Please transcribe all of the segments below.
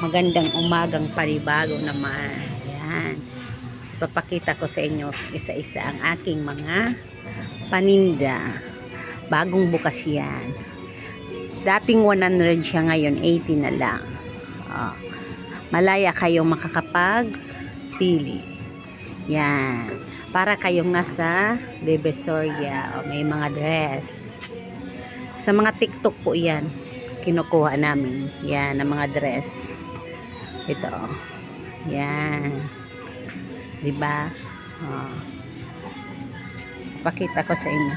magandang umagang panibago naman. Yan. Papakita ko sa inyo isa-isa ang aking mga paninda. Bagong bukas yan. Dating 100 siya, ngayon 80 na lang. Malaya kayong makakapagpili. Yan. Para kayong nasa Divisoria o may mga dress. Sa mga TikTok po yan. Kinukuha namin. Yan, ang mga dress. Ito. Yan. Diba? Pakita ko sa inyo.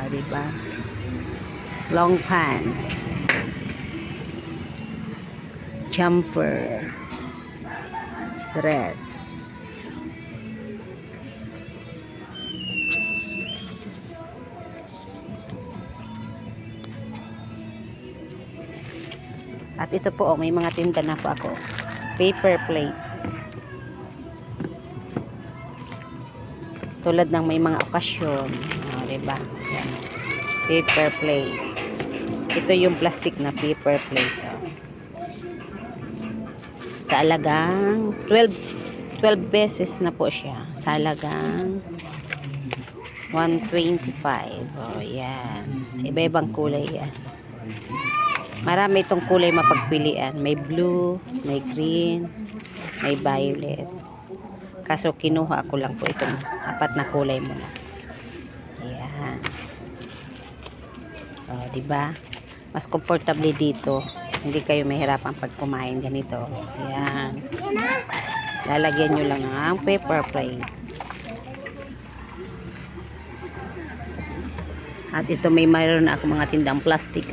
Diba? Long pants. Jumper. Dress. At ito po, may mga tinda na po ako. Paper plate. Tulad ng may mga okasyon. Diba? Yan. Paper plate. Ito yung plastic na paper plate. Sa alagang 12 pesos na po siya. Sa alagang 125. Yan. Iba-ibang kulay yan. Marami itong kulay mapagpilian. May blue, may green, may violet. Kaso kinuha ko lang po itong 4 na kulay muna. Ayan. Diba? Mas comfortable dito. Hindi kayo mahirapan pag kumain ganito. Ayan. Lalagyan nyo lang ng paper plate. At ito mayroon na ako mga tindang plastic.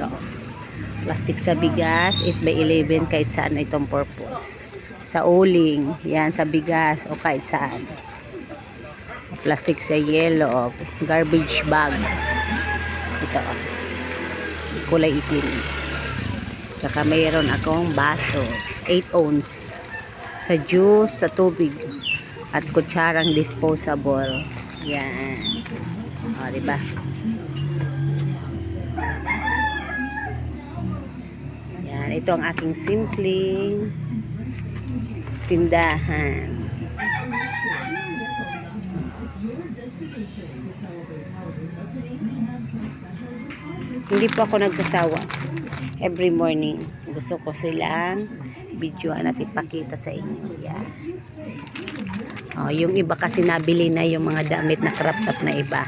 Plastic sa bigas, 8x11 kahit saan itong purpose. Sa uling, yan sa bigas o kahit saan. Plastic sa yellow, garbage bag. Ito, kulay itim. Tsaka mayroon akong baso, 8 ounce. Sa juice, sa tubig. At kutsarang disposable. Yan. Diba? Ito ang aking simpleng tindahan. Hindi po ako nagsasawa. Every morning, gusto ko silang videoan at ipakita sa inyo. Yan. Yung iba kasi nabili na yung mga damit na crop top na iba.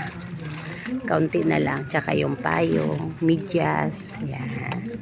Kaunti na lang. Tsaka yung payong, medyas. Yan.